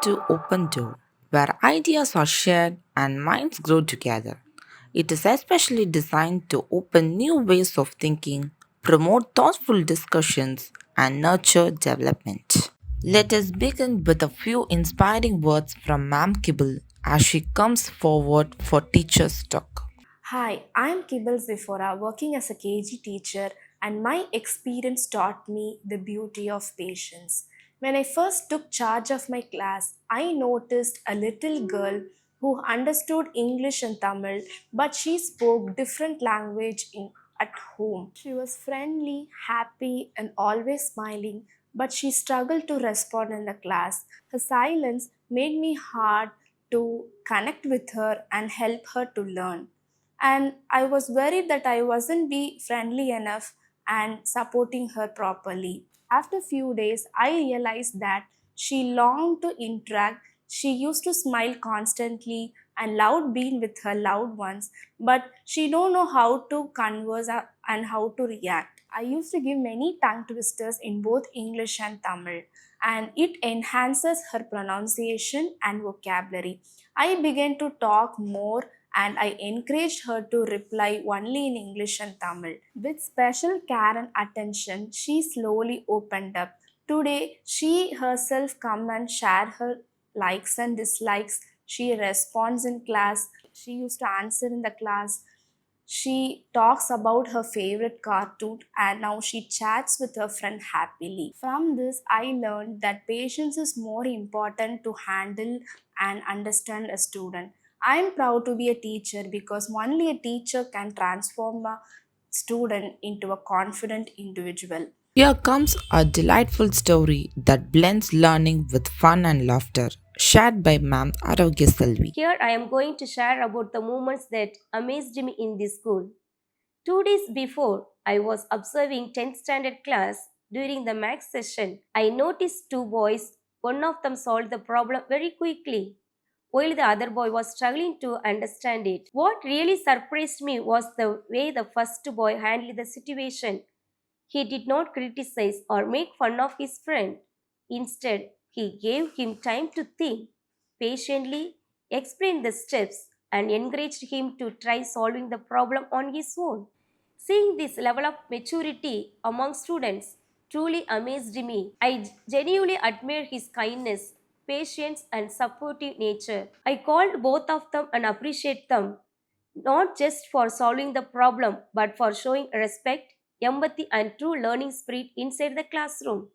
to Open Door, where ideas are shared and minds grow together. It is especially designed to open new ways of thinking, promote thoughtful discussions, and nurture development. Let us begin with a few inspiring words from Ma'am Kibble as she comes forward for Teacher's Talk. Hi, I'm Kibble Zifora, working as a KG teacher, and my experience taught me the beauty of patience. When I first took charge of my class, I noticed a little girl who understood English and Tamil, but she spoke different language at home. She was friendly, happy, and always smiling, but she struggled to respond in the class. Her silence made me hard to connect with her and help her to learn, and I was worried that I wasn't be friendly enough and supporting her properly. After few days, I realized that she longed to interact. She used to smile constantly and loved being with her loved ones, but she don't know how to converse and how to react. I used to give many tongue twisters in both English and Tamil, and it enhances her pronunciation and vocabulary. I began to talk more, and I encouraged her to reply only in English and Tamil. With special care and attention, she slowly opened up. Today, she herself come and share her likes and dislikes. She responds in class. She used to answer in the class. She talks about her favorite cartoon, and now she chats with her friend happily. From this, I learned that patience is more important to handle and understand a student. I am proud to be a teacher because only a teacher can transform a student into a confident individual. Here comes a delightful story that blends learning with fun and laughter, shared by Ma'am Arogya Selvi. Here I am going to share about the moments that amazed me in this school. 2 days before, I was observing 10th standard class during the max session. I noticed two boys. One of them solved the problem very quickly, while the other boy was struggling to understand it. What really surprised me was the way the first boy handled the situation. He did not criticize or make fun of his friend. Instead, he gave him time to think, patiently explained the steps, and encouraged him to try solving the problem on his own. Seeing this level of maturity among students truly amazed me. I genuinely admire his kindness, patience, and supportive nature. I called both of them and appreciate them, not just for solving the problem, but for showing respect, empathy, and true learning spirit inside the classroom.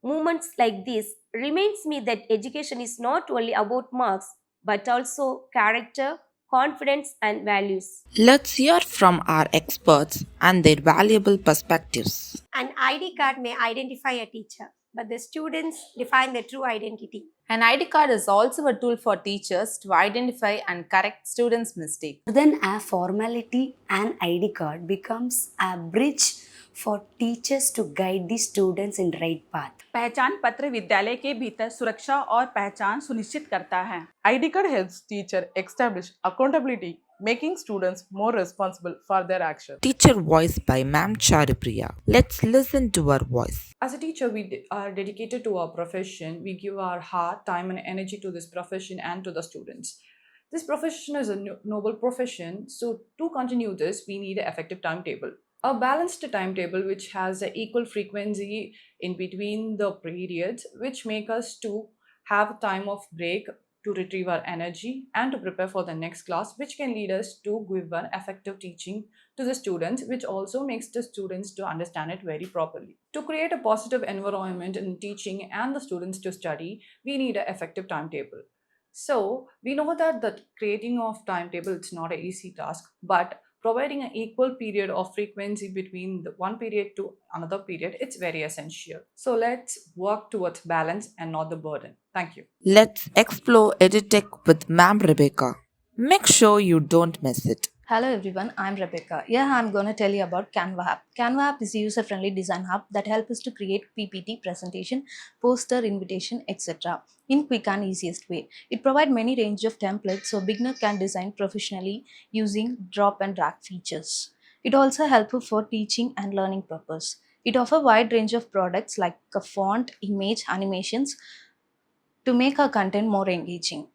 Moments like this reminds me that education is not only about marks, but also character, confidence, and values. Let's hear from our experts and their valuable perspectives. An ID card may identify a teacher, but the students define their true identity. An ID card is also a tool for teachers to identify and correct students' mistakes. More than a formality, an ID card becomes a bridge for teachers to guide the students in the right path. पहचान पत्र विद्यालय के भीतर सुरक्षा और पहचान सुनिश्चित करता है. ID card helps teacher establish accountability, making students more responsible for their actions. Teacher voice by Ma'am Charipriya. Let's listen to her voice. As a teacher, we are dedicated to our profession. We give our heart, time, and energy to this profession and to the students. This profession is a noble profession, so to continue this, we need an effective timetable. A balanced timetable which has an equal frequency in between the periods, which make us to have time of break to retrieve our energy and to prepare for the next class, which can lead us to give an effective teaching to the students, which also makes the students to understand it very properly. To create a positive environment in teaching and the students to study, we need an effective timetable. So we know that the creating of timetable it's not an easy task, but providing an equal period of frequency between the one period to another period, it's very essential. So let's work towards balance and not the burden. Thank you. Let's explore EdTech with Ma'am Rebecca. Make sure you don't miss it. Hello everyone, I'm Rebecca. Here I'm going to tell you about Canva app. Canva app is a user-friendly design hub that helps us to create PPT, presentation, poster, invitation, etc. in quick and easiest way. It provides many range of templates so beginner can design professionally using drop and drag features. It also helpful for teaching and learning purpose. It offers wide range of products like a font, image, animations, to make our content more engaging.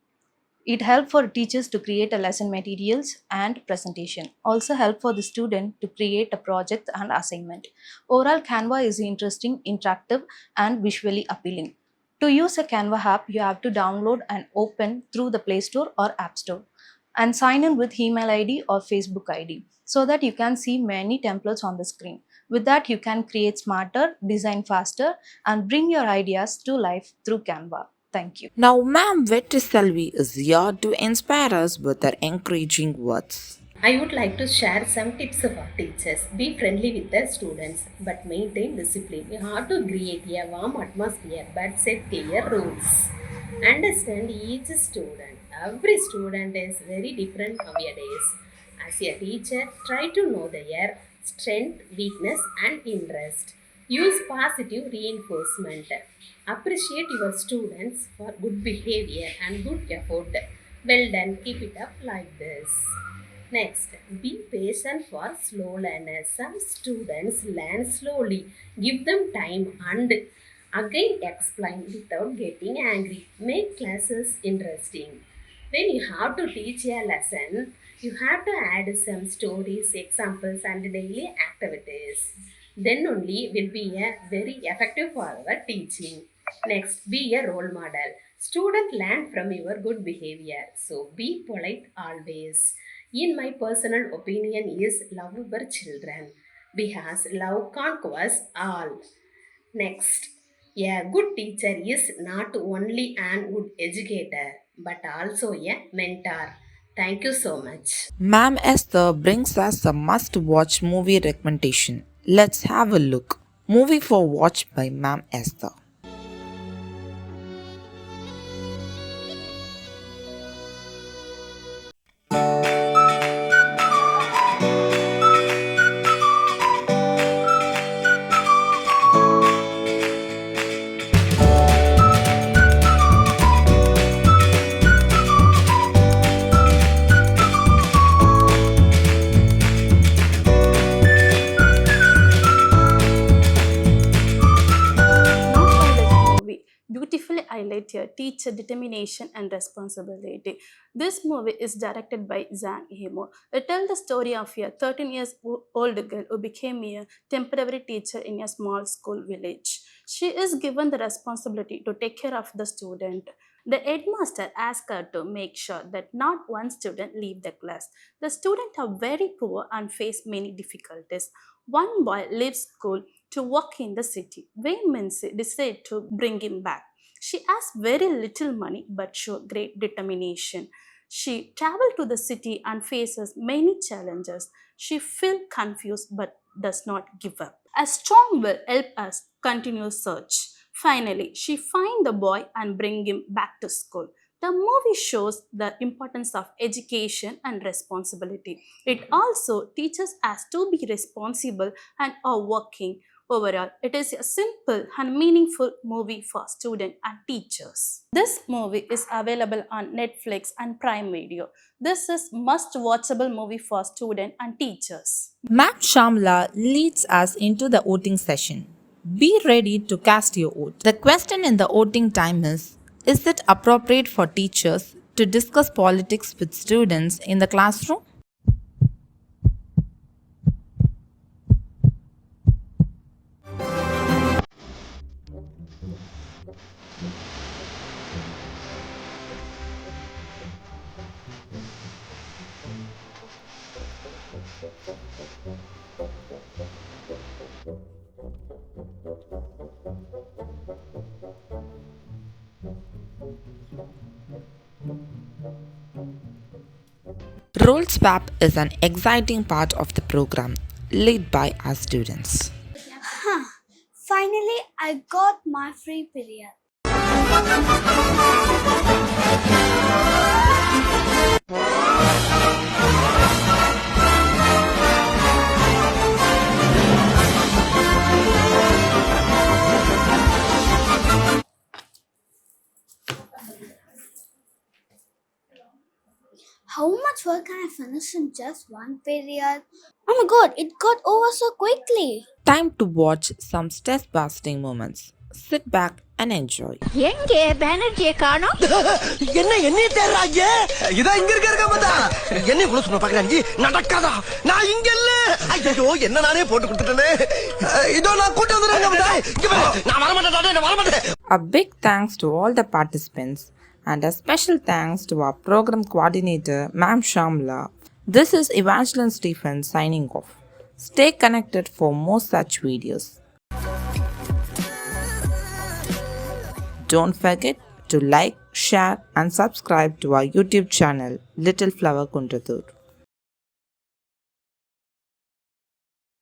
It helps for teachers to create a lesson materials and presentation. Also help for the student to create a project and assignment. Overall, Canva is interesting, interactive, and visually appealing. To use a Canva app, you have to download and open through the Play Store or App Store and sign in with email ID or Facebook ID so that you can see many templates on the screen. With that, you can create smarter, design faster, and bring your ideas to life through Canva. Thank you. Now, Ma'am Vettiselvi is here to inspire us with her encouraging words. I would like to share some tips for teachers. Be friendly with the students but maintain discipline. You have to create a warm atmosphere but set clear rules. Understand each student. Every student is very different nowadays. As a teacher, try to know their strength, weakness, and interest. Use positive reinforcement. Appreciate your students for good behavior and good effort. Well done, keep it up like this. Next, be patient for slow learners. Some students learn slowly. Give them time and again explain without getting angry. Make classes interesting. When you have to teach a lesson, you have to add some stories, examples, and daily activities. Then only will be a very effective for our teaching. Next, be a role model. Student learn from your good behavior. So be polite always. In my personal opinion is love our children because love conquers all. Next, a good teacher is not only an good educator but also a mentor. Thank you so much. Ma'am Esther brings us a must watch movie recommendation. Let's have a look. Movie for watch by Ma'am Esther. Now for this movie, beautifully highlight your teacher determination and responsibility. This movie is directed by Zhang Yimou. It tells the story of a 13 years old girl who became a temporary teacher in a small school village. She is given the responsibility to take care of the student. The headmaster asks her to make sure that not one student leave the class. The students are very poor and face many difficulties. One boy leaves school to work in the city. When Mincy decided to bring him back, she asked very little money but showed great determination. She traveled to the city and faces many challenges. She feels confused but does not give up. A strong will help us continue search. Finally, she finds the boy and bring him back to school. The movie shows the importance of education and responsibility. It also teaches us to be responsible and are working. Overall, it is a simple and meaningful movie for students and teachers. This movie is available on Netflix and Prime Video. This is must watchable movie for students and teachers. Ma'am Shamla leads us into the voting session. Be ready to cast your vote. The question in the voting time is it appropriate for teachers to discuss politics with students in the classroom? Role swap is an exciting part of the program led by our students. Finally, I got my free period. How much work can I finish in just one period? Oh my god, it got over so quickly. Time to watch some stress busting moments. Sit back and enjoy. எங்கே பேனர்ஜியை காணோம்? என்ன தேடுறாங்க? இதா இங்க இருக்க மாட்டா. என்ன கூட சொன்ன பாக்குறாங்க? நடக்காதா? நான் இங்க இல்ல. ஐயோ என்ன நானே போட்டு கொடுத்துட்டேனே. இதோ நான் கூட்டி வந்துறேன் மாட்டா. இங்க பாரு. நான் வர மாட்டேன். நான் வர மாட்டேன். A big thanks to all the participants and a special thanks to our program coordinator, Ma'am Shamla. This is Evangeline Stephen signing off. Stay connected for more such videos. Don't forget to like, share and subscribe to our YouTube channel, Little Flower Kunrathur.